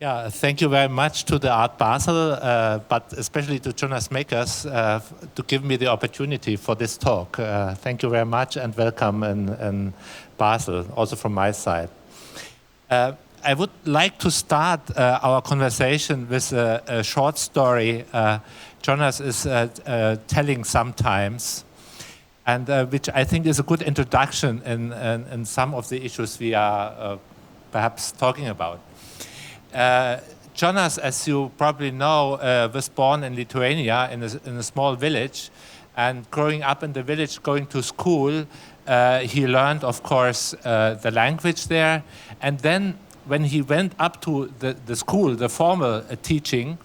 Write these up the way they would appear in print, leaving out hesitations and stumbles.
Yeah, thank you very much to the Art Basel, but especially to Jonas Mekas to give me the opportunity for this talk. Thank you very much and welcome in Basel, also from my side. I would like to start our conversation with a short story Jonas is telling sometimes, and which I think is a good introduction in some of the issues we are perhaps talking about. Jonas, as you probably know, was born in Lithuania in a small village, and growing up in the village, going to school, he learned, of course, the language there. And then when he went up to the school, the formal teaching,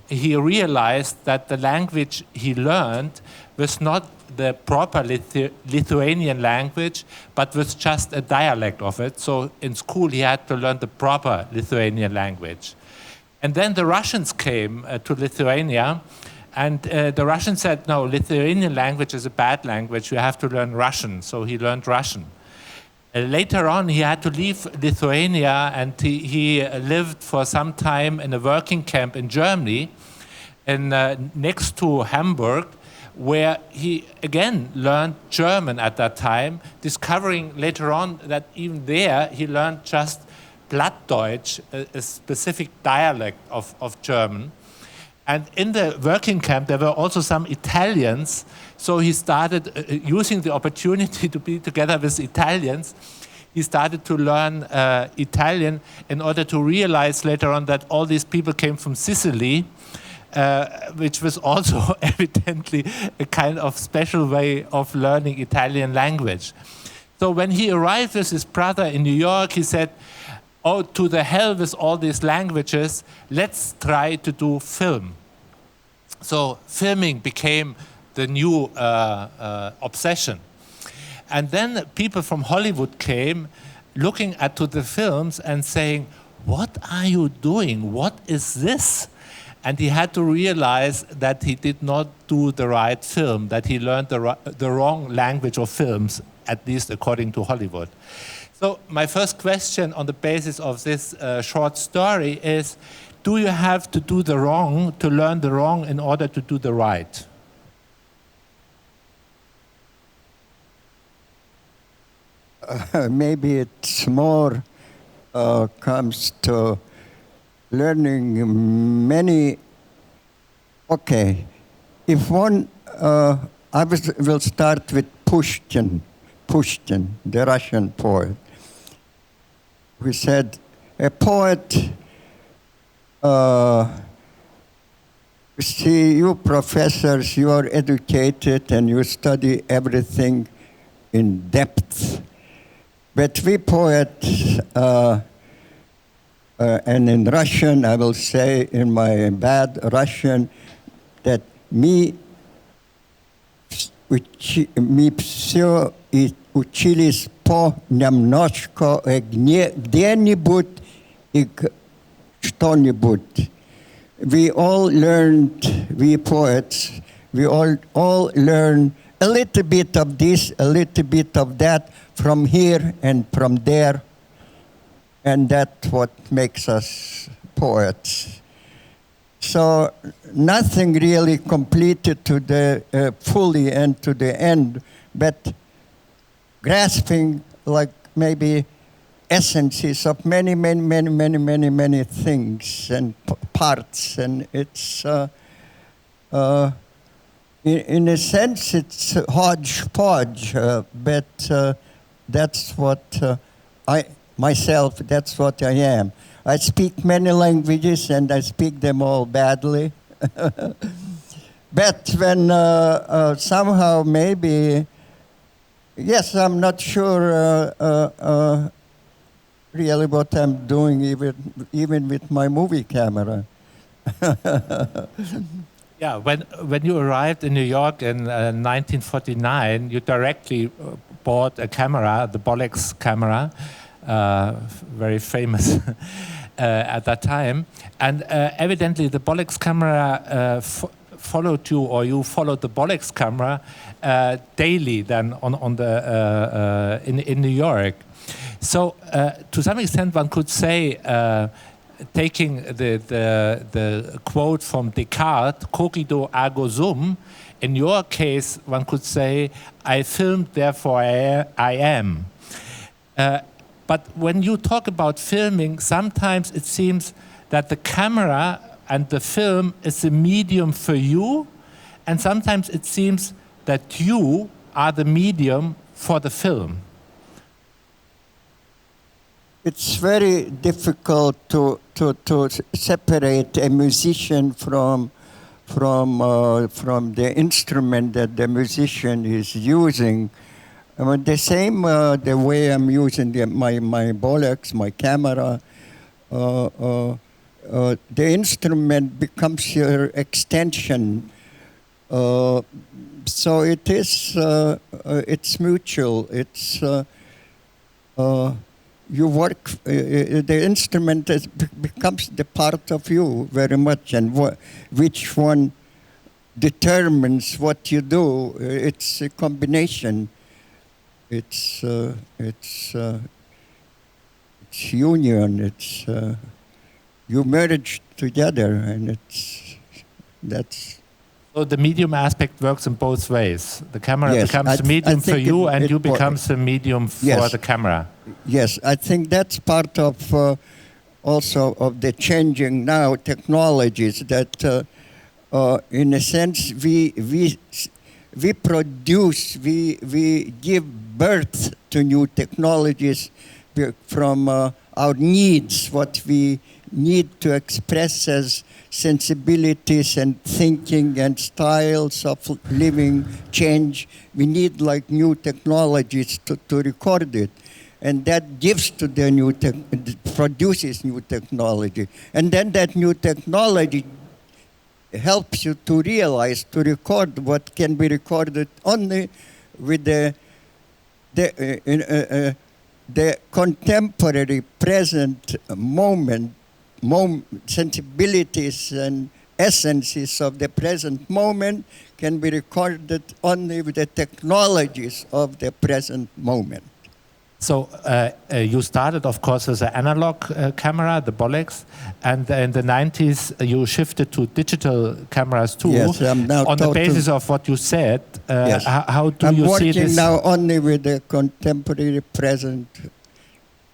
he realized that the language he learned was not the proper Lithuanian language, but was just a dialect of it. So in school he had to learn the proper Lithuanian language. And then the Russians came to Lithuania, and the Russians said, no, Lithuanian language is a bad language, you have to learn Russian. So he learned Russian. Later on he had to leave Lithuania, and he lived for some time in a working camp in Germany, next to Hamburg, where he again learned German at that time, discovering later on that even there he learned just Plattdeutsch, a specific dialect of German. And in the working camp there were also some Italians, so he started using the opportunity to be together with Italians. He started to learn Italian in order to realize later on that all these people came from Sicily, which was also evidently a kind of special way of learning Italian language. So when he arrived with his brother in New York, he said, oh, to the hell with all these languages, let's try to do film. So filming became the new obsession. And then people from Hollywood came looking at the films and saying, what are you doing? What is this? And he had to realize that he did not do the right film, that he learned the wrong language of films, at least according to Hollywood. So my first question on the basis of this short story is, do you have to do the wrong, to learn the wrong in order to do the right? Maybe it's more comes to learning many. Okay, if one, I will start with Pushkin, the Russian poet. We said a poet. See, you professors, you are educated and you study everything in depth. But we poets, and in Russian, I will say in my bad Russian, that мы все учились понемножку где-нибудь и что-нибудь. We all learned, we poets, we all learn a little bit of this, a little bit of that, from here and from there, and that's what makes us poets. So nothing really completed to the fully and to the end, but grasping like maybe essences of many things and parts, and it's in a sense it's hodgepodge, but that's what that's what I am. I speak many languages and I speak them all badly. But when somehow maybe, yes, I'm not sure really what I'm doing even with my movie camera. Yeah, when you arrived in New York in 1949, you directly bought a camera, the Bolex camera, very famous at that time. And evidently the Bolex camera followed you, or you followed the Bolex camera daily then on the in New York. So to some extent one could say taking the quote from Descartes, cogito ergo sum, in your case, one could say, I filmed, therefore I am. But when you talk about filming, sometimes it seems that the camera and the film is a medium for you, and sometimes it seems that you are the medium for the film. It's very difficult to separate a musician from the instrument that the musician is using. I mean, the same the way I'm using my bollocks, my camera. The instrument becomes your extension. So it is. It's mutual. It's. You work. The instrument becomes the part of you very much, and which one determines what you do. It's a combination. It's union. It's you merge together, and that's. So the medium aspect works in both ways. The camera becomes a medium for you, and you becomes a medium for the camera. Yes, I think that's part of also of the changing now technologies that, in a sense, we produce, we give birth to new technologies from our needs, what we need to express as sensibilities and thinking and styles of living change. We need like new technologies to record it. And that gives to the produces new technology. And then that new technology helps you to realize, to record what can be recorded only with the contemporary present moment, sensibilities and essences of the present moment can be recorded only with the technologies of the present moment. So you started, of course, as an analog camera, the Bolex, and in the 90s you shifted to digital cameras too. Yes, I'm now on the basis of what you said. Yes. How do I'm you see this? I'm working now only with the contemporary present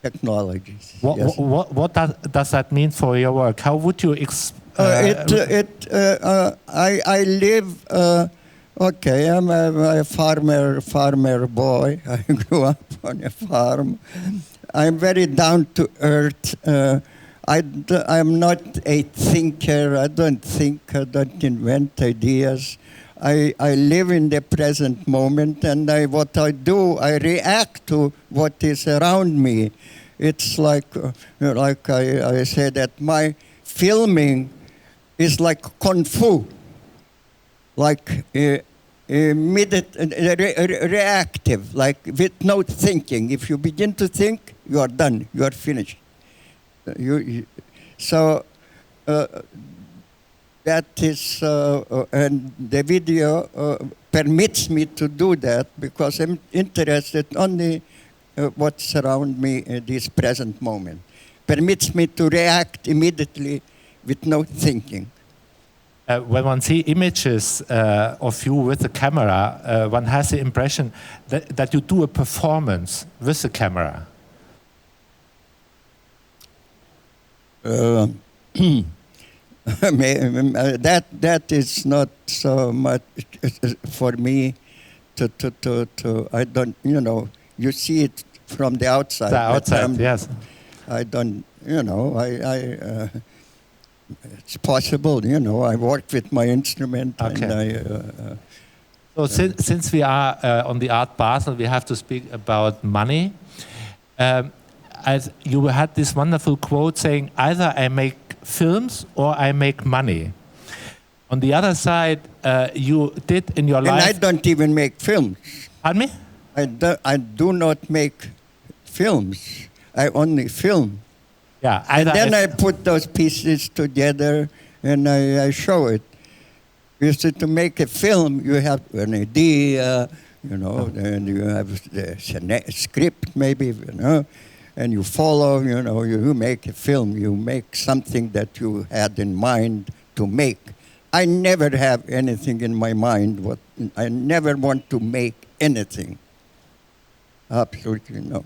technologies. What does that mean for your work? How would you I live. Okay, I'm a farmer boy. I grew up on a farm. I'm very down to earth. I'm not a thinker. I don't think. I don't invent ideas. I live in the present moment, and what I do, I react to what is around me. It's like I say that my filming is like kung fu, like immediate, reactive, like with no thinking. If you begin to think, you are done. You are finished. So that is, and the video permits me to do that because I'm interested only what's around me in this present moment. Permits me to react immediately with no thinking. When one sees images of you with the camera, one has the impression that you do a performance with the camera. That is not so much for me to I don't, you see it from the outside. The outside, yes. I don't, it's possible, I work with my instrument. Okay. And so since we are on the Art Basel, we have to speak about money. As you had this wonderful quote saying, either I make films or I make money. On the other side, you did in your life... And I don't even make films. Pardon me? I do not make films. I only film. Yeah, and then I put those pieces together and I show it. You see, to make a film, you have an idea, and you have the script maybe, and you follow, you make a film, you make something that you had in mind to make. I never have anything in my mind. I never want to make anything. Absolutely no.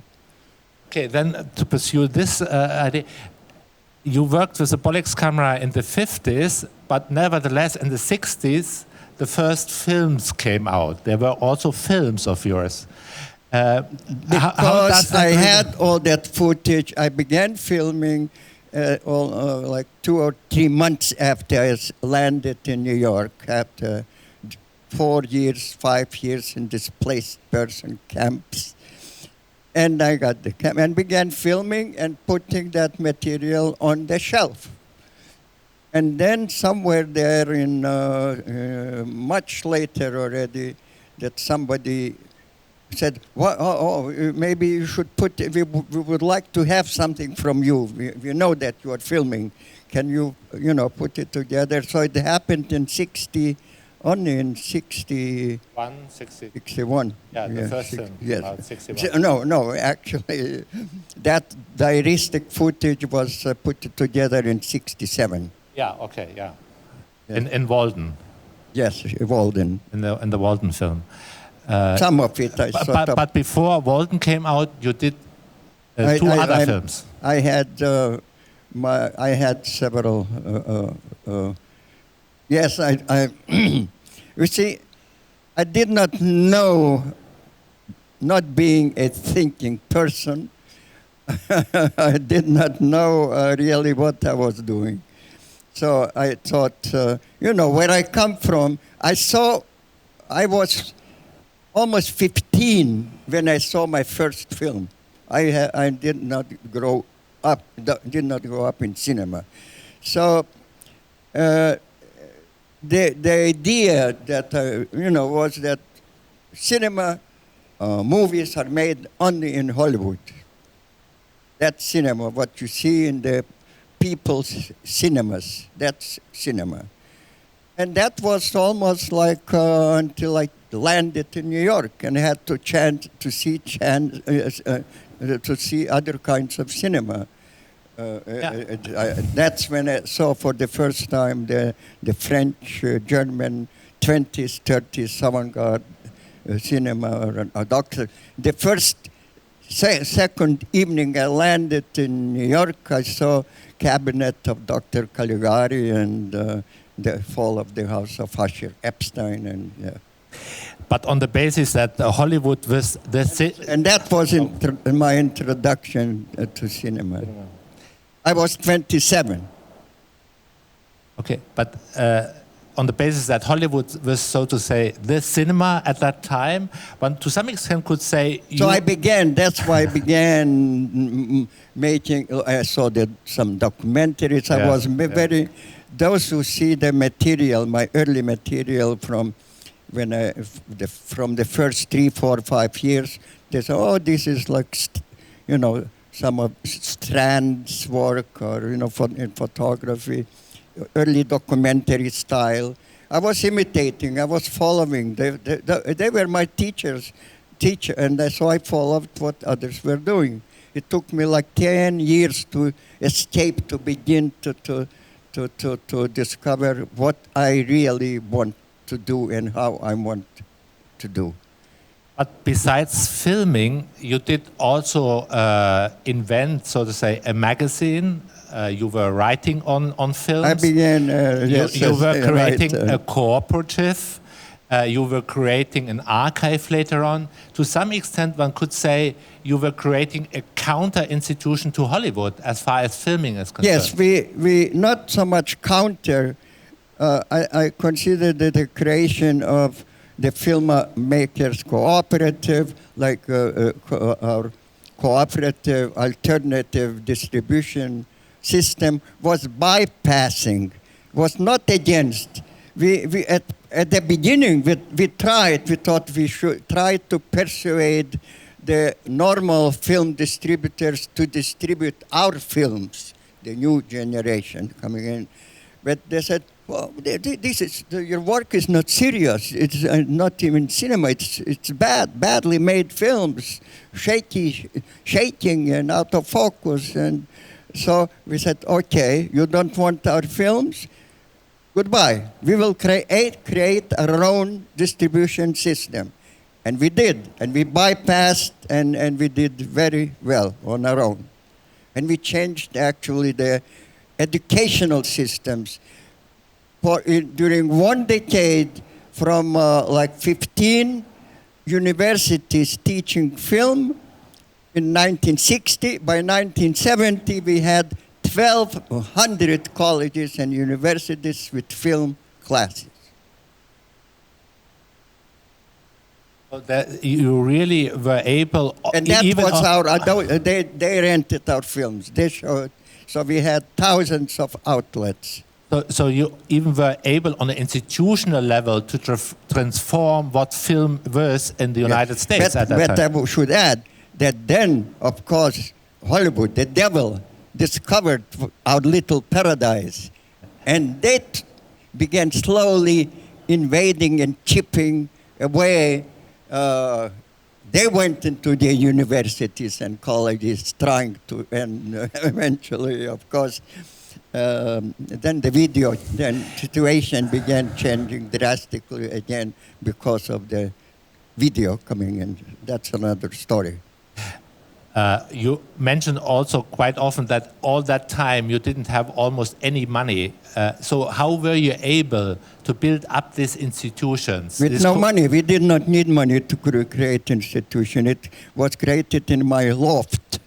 Okay, then to pursue this idea, you worked with a Bolex camera in the 50s, but nevertheless in the 60s, the first films came out. There were also films of yours. Because I had all that footage, I began filming like 2 or 3 months after I landed in New York, after 4 years, 5 years in displaced person camps. And I got the camera and began filming and putting that material on the shelf. And then somewhere there in much later already, that somebody said, well, maybe you should put, we would like to have something from you. We know that you are filming. Can you, put it together? So it happened in only in 61. Yeah, the first film. Yes. About 61. No, actually, that diaristic footage was put together in 67. Yeah, okay, yeah. In Walden. Yes, Walden. In the Walden film. Some of it I sort of... But before Walden came out, you did two other films. I had several... yes, I you see, I did not know, not being a thinking person, I did not know really what I was doing. So I thought, where I come from, I was almost 15 when I saw my first film. I did not grow up in cinema. So the idea that, was that cinema movies are made only in Hollywood. That's cinema, what you see in the people's cinemas, that's cinema. And that was almost like until I landed in New York and had to see other kinds of cinema. That's when I saw for the first time the French, German 20s, 30s avant-garde cinema or doctor. The second evening I landed in New York, I saw Cabinet of Dr. Caligari and the fall of the House of Epstein and But on the basis that Hollywood was and that was my introduction to cinema. I was 27. Okay, but on the basis that Hollywood was, so to say, the cinema at that time, one to some extent could say... So that's why I began making, I saw some documentaries. I was very, those who see the material, my early material from the first 3, 4, 5 years, they say, oh, this is like, some of Strand's work or, in photography, early documentary style. I was imitating, I was following. They were my teacher, and so I followed what others were doing. It took me like 10 years to escape, to begin to discover what I really want to do and how I want to do. But besides filming, you did also invent, so to say, a magazine. You were writing on films. I began, you were creating a cooperative. You were creating an archive later on. To some extent, one could say you were creating a counter-institution to Hollywood as far as filming is concerned. Yes, we not so much counter. I considered it a creation of the filmmakers cooperative, like our cooperative alternative distribution system was bypassing, was not against. We at the beginning, we thought we should try to persuade the normal film distributors to distribute our films, the new generation coming in. But they said, Well, your work is not serious. It's not even cinema. It's badly made films, shaking and out of focus. And so we said, okay, you don't want our films? Goodbye. We will create our own distribution system. And we did. And we bypassed and we did very well on our own. And we changed actually the educational systems. During one decade, from like 15 universities teaching film in 1960, by 1970 we had 1,200 colleges and universities with film classes. So that you really were able... And that was they rented our films. They showed, so we had thousands of outlets. So you even were able on an institutional level to transform what film was in the United States at that time. But I should add that then, of course, Hollywood, the devil, discovered our little paradise. And they began slowly invading and chipping away. They went into the universities and colleges trying to, and eventually, of course, then the situation began changing drastically again because of the video coming in. That's another story. You mentioned also quite often that all that time you didn't have almost any money. So how were you able to build up these institutions? With no money. We did not need money to create institution. It was created in my loft.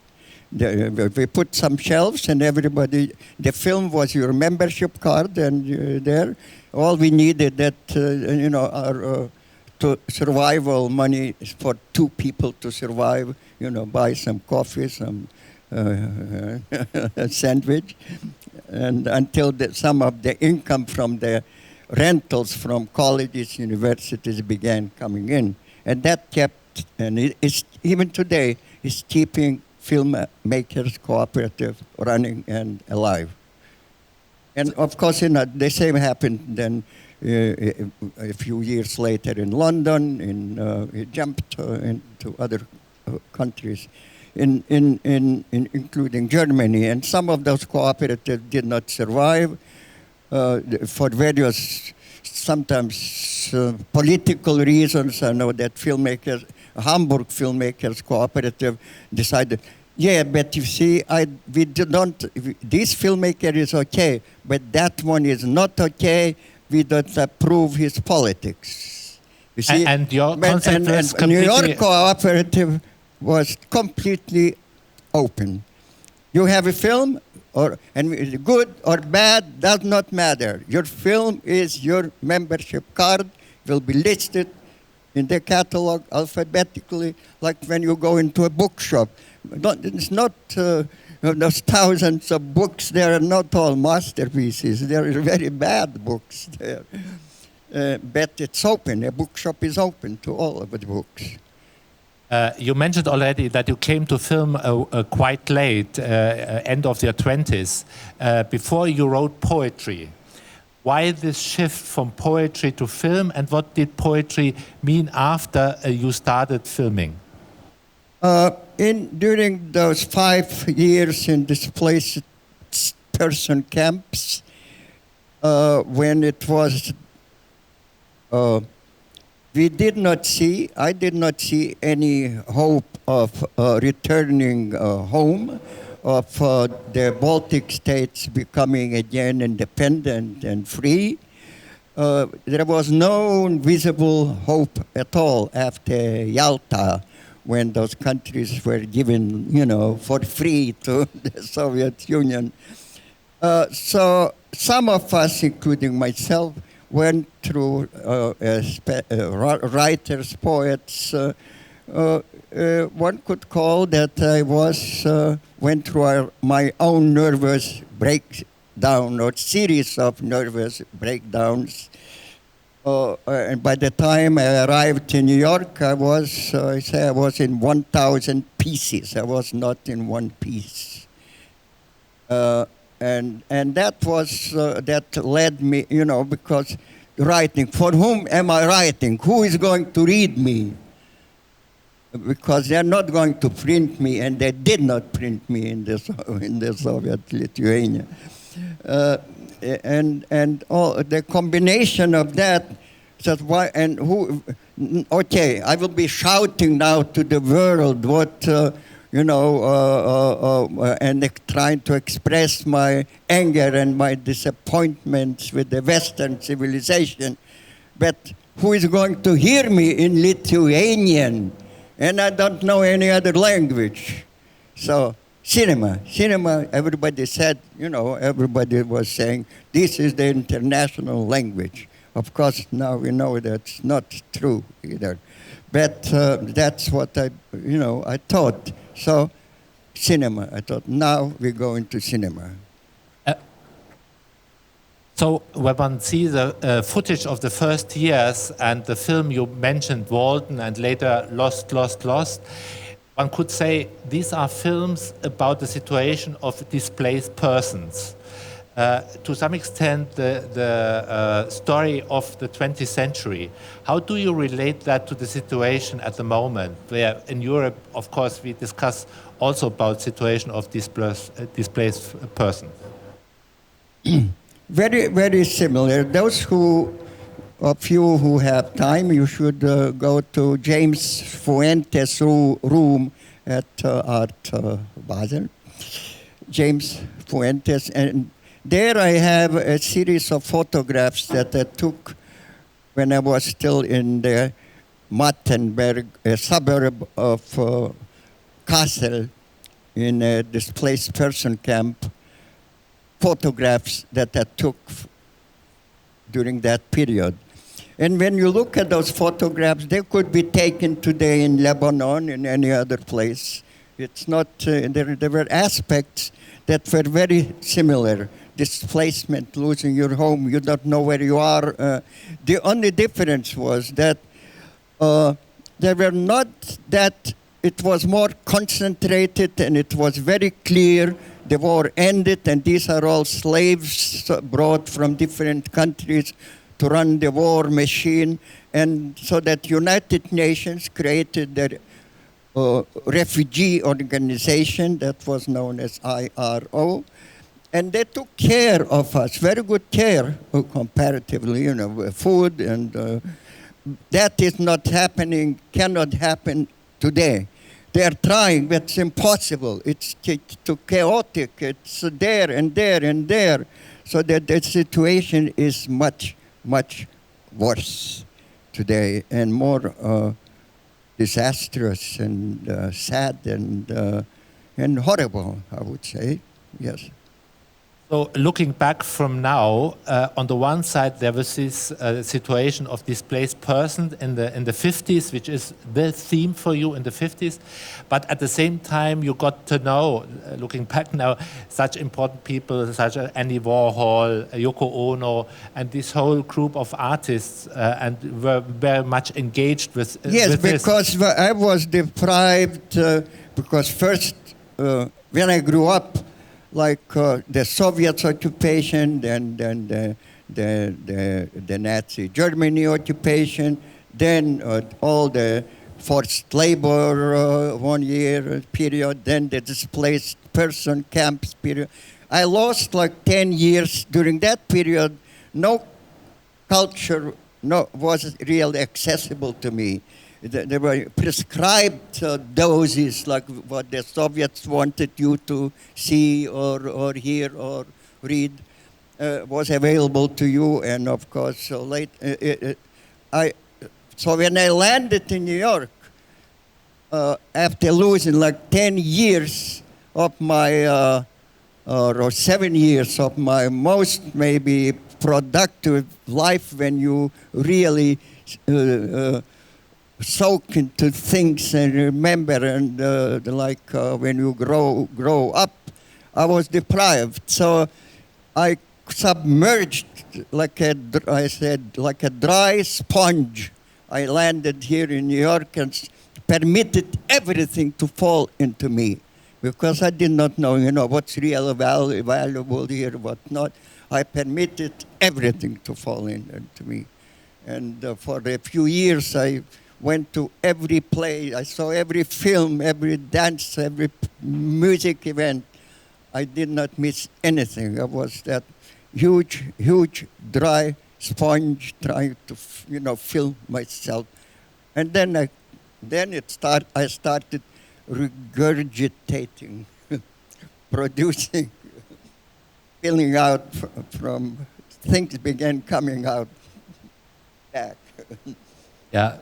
We put some shelves and everybody, the film was your membership card and there. All we needed that, our survival money for 2 people to survive, buy some coffee, some sandwich. And until some of the income from the rentals from colleges, universities began coming in. And that kept, and it's, even today, is keeping filmmakers cooperative running and alive. And of course, the same happened then a few years later in London. It jumped into other countries, including Germany. And some of those cooperatives did not survive for various, sometimes political reasons. I know that Hamburg Filmmakers Cooperative decided, yeah, but you see, this filmmaker is okay, but that one is not okay. We don't approve his politics. You see? And your concept was completely... New York Cooperative was completely open. You have a film, and good or bad does not matter. Your film is your membership card, will be listed in the catalog alphabetically, like when you go into a bookshop. It's not those thousands of books. They are not all masterpieces. There are very bad books there. But it's open. A bookshop is open to all of the books. You mentioned already that you came to film quite late, end of your 20s, before you wrote poetry. Why this shift from poetry to film, and what did poetry mean after you started filming? During those 5 years in displaced person camps, when it was, I did not see any hope of returning home, of the Baltic states becoming again independent and free. There was no visible hope at all after Yalta, when those countries were given, for free to the Soviet Union. So some of us, including myself, went through writers, poets. One could call that I went through my own nervous breakdown or series of nervous breakdowns. And by the time I arrived in New York, I was in 1,000 pieces. I was not in one piece. and that was that led me, because writing. For whom am I writing? Who is going to read me? Because they're not going to print me, and they did not print me in the Soviet Lithuania. And all the combination of that. Why and who? Okay, I will be shouting now to the world what and trying to express my anger and my disappointments with the Western civilization. But who is going to hear me in Lithuanian? And I don't know any other language. So cinema, everybody said, everybody was saying, this is the international language. Of course, now we know that's not true either. But that's what I thought. So cinema, I thought, now we go into cinema. So when one sees the footage of the first years and the film you mentioned, Walden, and later Lost, one could say these are films about the situation of displaced persons. To some extent, the story of the 20th century. How do you relate that to the situation at the moment, where in Europe, of course, we discuss also about situation of displaced persons? Very, very similar. Those of you who have time, you should go to James Fuentes' room at Art Basel. James Fuentes, and there I have a series of photographs that I took when I was still in the Mattenberg, a suburb of Kassel, in a displaced person camp. Photographs that I took during that period. And when you look at those photographs, they could be taken today in Lebanon, in any other place. It's not, there were aspects that were very similar. Displacement, losing your home, you don't know where you are. The only difference was that there were not that, it was more concentrated and it was very clear the war ended, and these are all slaves brought from different countries to run the war machine. And so that United Nations created the refugee organization that was known as IRO. And they took care of us, very good care, comparatively, food, and that is not happening, cannot happen today. They are trying, but it's impossible. It's too chaotic. It's there and there and there. So that the situation is much, much worse today and more disastrous and sad and horrible, I would say. Yes. So looking back from now, on the one side there was this situation of displaced persons in the 50s, which is the theme for you in the 50s. But at the same time, you got to know, looking back now, such important people such as Andy Warhol, Yoko Ono, and this whole group of artists, and were very much engaged with. Yes, with because this. I was deprived. Because first, when I grew up, like the Soviet occupation, then the Nazi Germany occupation, then all the forced labor 1 year period, then the displaced person camps period. I lost like 10 years during that period. No culture was really accessible to me. There were prescribed doses, like what the Soviets wanted you to see or hear or read, was available to you. And of course, so when I landed in New York, after losing like 10 years of my, or 7 years of my most maybe productive life, when you really soak into things and remember, and when you grow up, I was deprived. So I submerged like a dry sponge. I landed here in New York and permitted everything to fall into me. because I did not know, what's real valuable here, what not. I permitted everything to fall into me. And for a few years, I went to every play, I saw every film, every dance, every music event. I did not miss anything. I was that huge, dry sponge trying to, fill myself. And then I started regurgitating, producing, filling out from things began coming out back. Yeah,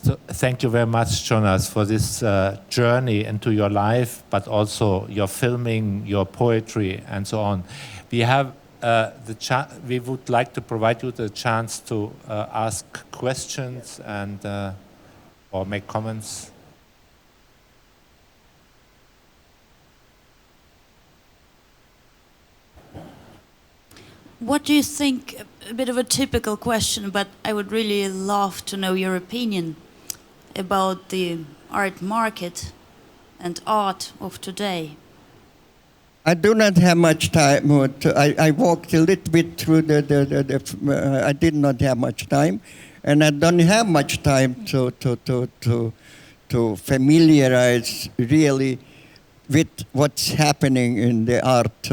so thank you very much, Jonas, for this journey into your life, but also your filming, your poetry, and so on. We have we would like to provide you the chance to ask questions and or make comments. What do you think, a bit of a typical question, but I would really love to know your opinion about the art market and art of today? I do not have much time. I walked a little bit through I did not have much time, and I don't have much time to familiarize really with what's happening in the art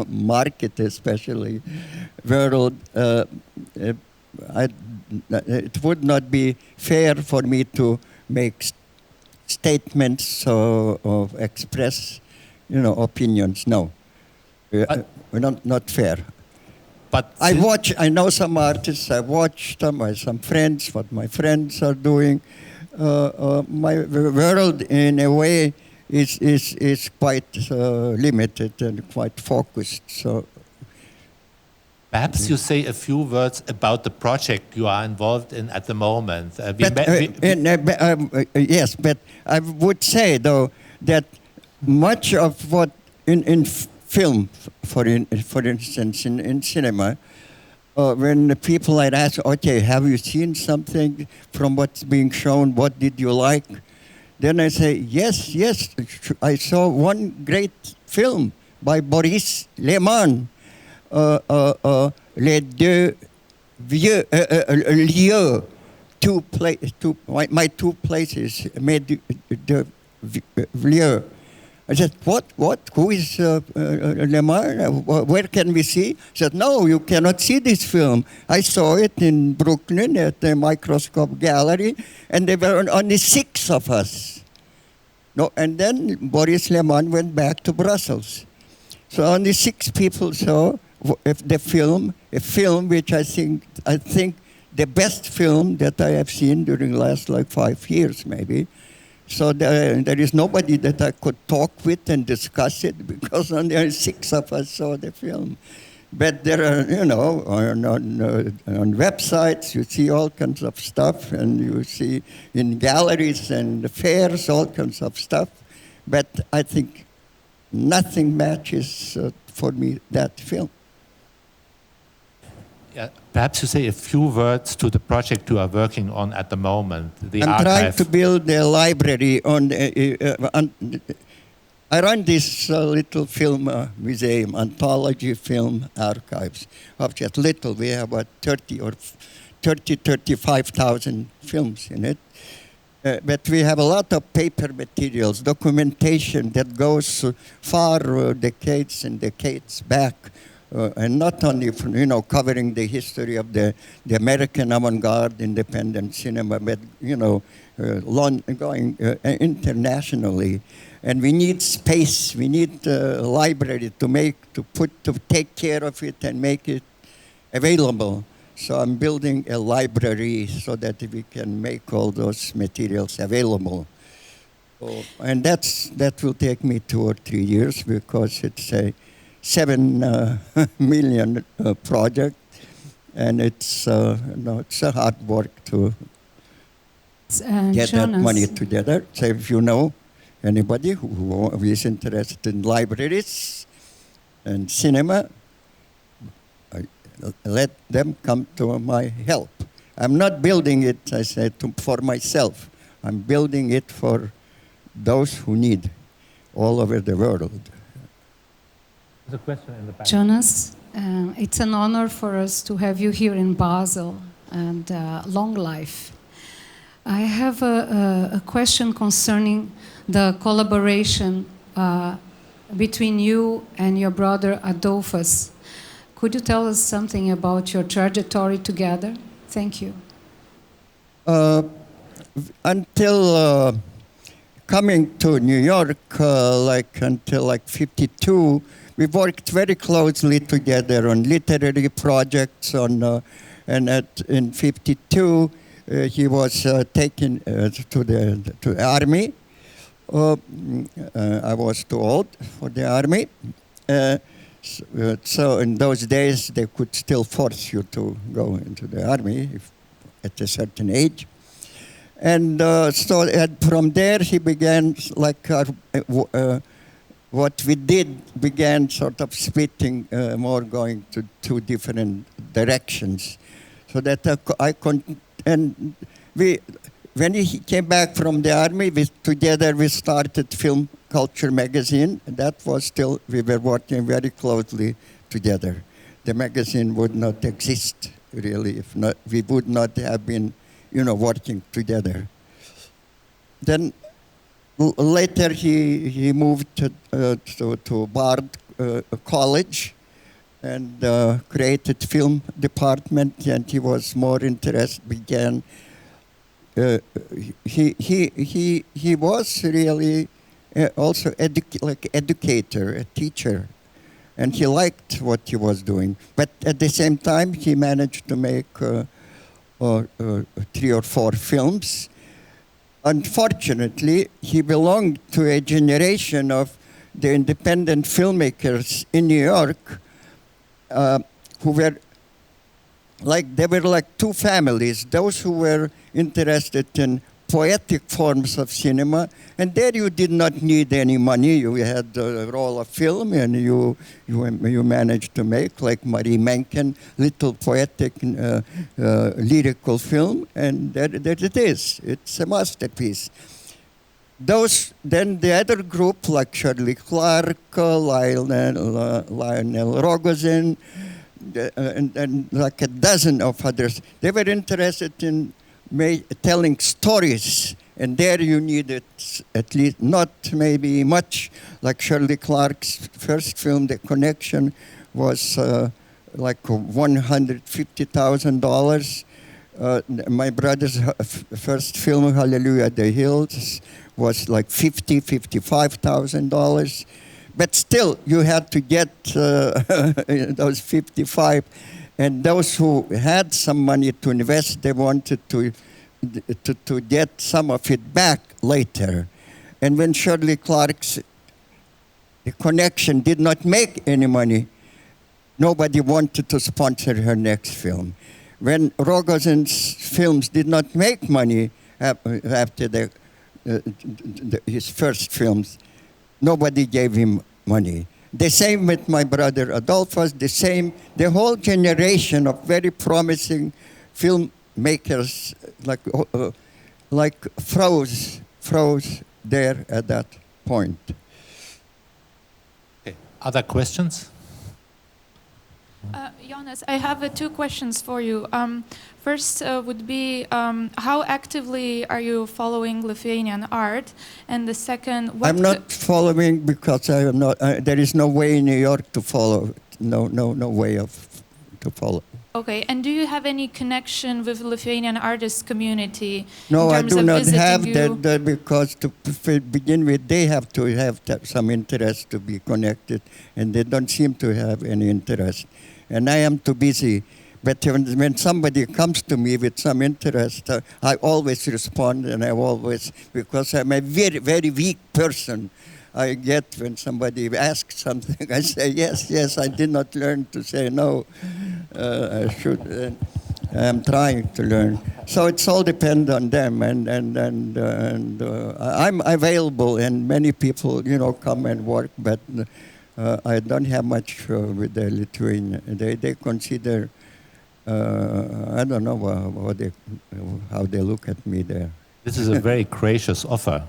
market, especially world. It would not be fair for me to make statements or express, opinions. No, not fair. But I know some artists. I watch them. Some friends. What my friends are doing. My world, in a way, is quite limited and quite focused. So. Perhaps you say a few words about the project you are involved in at the moment. Yes, but I would say, though, that much of what in film, for instance, in cinema, when the people are asked, okay, have you seen something from what's being shown? What did you like? Then I say, yes, I saw one great film by Boris Lehmann. Les deux vieux lieux, my two places, made the lieux. I said, what? Who is Lehmann? Where can we see? He said, no, you cannot see this film. I saw it in Brooklyn at the Microscope Gallery, and there were only 6 of us. No, and then Boris Lehmann went back to Brussels. So only 6 people saw the film, a film which I think the best film that I have seen during the last 5 years maybe. So there is nobody that I could talk with and discuss it because only 6 of us saw the film. But there are, on websites you see all kinds of stuff, and you see in galleries and fairs all kinds of stuff. But I think nothing matches for me that film. Yeah, perhaps you say a few words to the project you are working on at the moment. I'm trying to build a library I run this little film museum, anthology film archives. Of just little, we have about 35,000 films in it. But we have a lot of paper materials, documentation that goes far decades and decades back. And not only covering the history of the American avant-garde independent cinema, but going internationally. And we need space. We need a library to take care of it and make it available. So I'm building a library so that we can make all those materials available. And that will take me 2 or 3 years because it's a 7 million project, and it's a hard work to get that money together. So if you know anybody who is interested in libraries and cinema, let them come to my help. I'm not building it, I said, for myself. I'm building it for those who need all over the world. There's a question in the back. Jonas, it's an honor for us to have you here in Basel, and long life. I have a question concerning the collaboration between you and your brother Adolphus. Could you tell us something about your trajectory together? Thank you. Until coming to New York, until 52, we worked very closely together on literary projects. In 52, he was taken to the army. I was too old for the army. So in those days, they could still force you to go into the army at a certain age. And from there, he began, what we did began sort of splitting, more going to two different directions. So that when he came back from the army, together we started Film Culture magazine. That was still, we were working very closely together. The magazine would not exist, really, if not, we would not have been, working together. Then later he moved to Bernd College and created film department, and he was more interested, he was really also educator, a teacher, and he liked what he was doing. But at the same time, he managed to make 3 or 4 films. Unfortunately, he belonged to a generation of the independent filmmakers in New York who were there were like two families, those who were interested in poetic forms of cinema, and there you did not need any money. You had a roll of film, and you managed to make, like Marie Mencken, little poetic lyrical film, and there it is. It's a masterpiece. Then the other group, like Shirley Clark, Lionel Rogozin, and like a dozen of others, they were interested in telling stories, and there you needed at least, not maybe much, like Shirley Clark's first film, The Connection, was like $150,000. My brother's first film, Hallelujah, the Hills, was like $55,000. But still, you had to get those 55. And those who had some money to invest, they wanted to get some of it back later. And when Shirley Clark's The Connection did not make any money, nobody wanted to sponsor her next film. When Rogozin's films did not make money after his first films, nobody gave him money. The same with my brother Adolphus, the whole generation of very promising filmmakers froze there at that point. Okay. Other questions? Jonas, I have 2 questions for you. First would be, how actively are you following Lithuanian art? And the second, I'm not following because I am not. There is no way in New York to follow. No way to follow. Okay, and do you have any connection with Lithuanian artist community? No, I do not have you? that because to begin with, they have to have some interest to be connected, and they don't seem to have any interest. And I am too busy. But when somebody comes to me with some interest, I always respond, and because I'm a very, very weak person, I get when somebody asks something, I say, yes, I did not learn to say no. I should, I'm trying to learn. So it's all depend on them, and I'm available, and many people, come and work, but I don't have much with the Lithuanian. They consider, I don't know how they look at me there. This is a very gracious offer.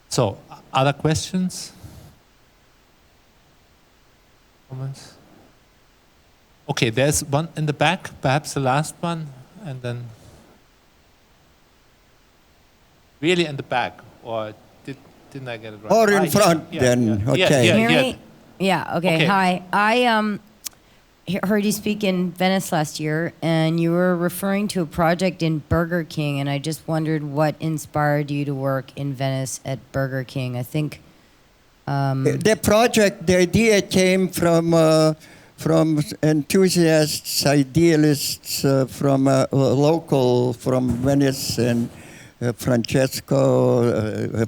So, other questions? Comments? Okay, there's one in the back, perhaps the last one, and then really in the back, or didn't I get it right? Or in front, then. Okay. Hear me? Yeah, okay. Hi. I heard you speak in Venice last year, and you were referring to a project in Burger King, and I just wondered what inspired you to work in Venice at Burger King. I think... the project, the idea came from enthusiasts, idealists from local, from Venice, and Francesco.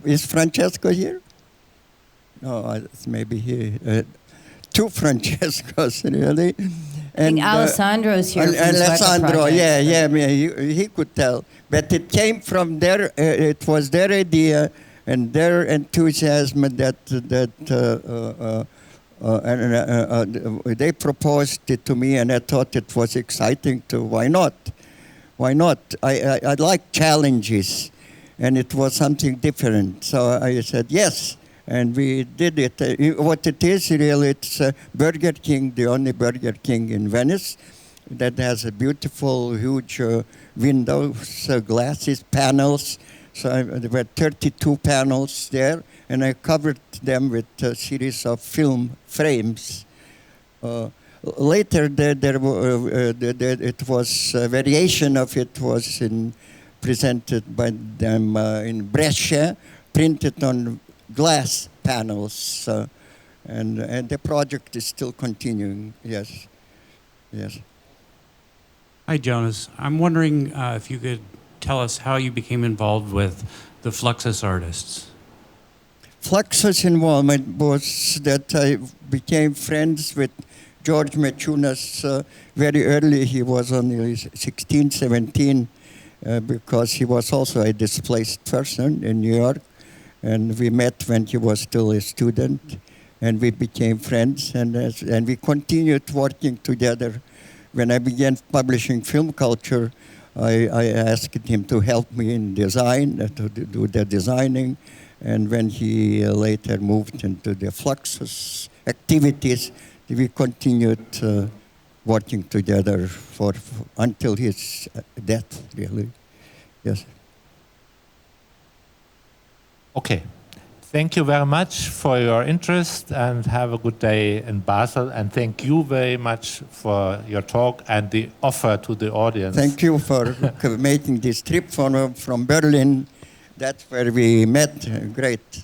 Is Francesco here? No, it's maybe here. Two Francescos, really. And Alessandro's here. Alessandro, yeah, he could tell. But it came from their, it was their idea and their enthusiasm that they proposed it to me, and I thought it was exciting too. Why not? Why not? I like challenges, and it was something different. So I said yes. And we did it. What it is really, it's Burger King, the only Burger King in Venice that has a beautiful, huge windows, glasses, panels. So there were 32 panels there, and I covered them with a series of film frames. Later, it was a variation of it was presented by them in Brescia, printed on glass panels, and the project is still continuing. Yes. Hi, Jonas. I'm wondering if you could tell us how you became involved with the Fluxus artists. Fluxus involvement was that I became friends with George Machunas very early. He was only 16, 17, because he was also a displaced person in New York. And we met when he was still a student, and we became friends, and we continued working together. When I began publishing Film Culture, I asked him to help me in design, to do the designing, and when he later moved into the Fluxus activities, we continued working together until his death, really. Yes. Okay. Thank you very much for your interest, and have a good day in Basel. And thank you very much for your talk and the offer to the audience. Thank you for making this trip from Berlin. That's where we met. Great.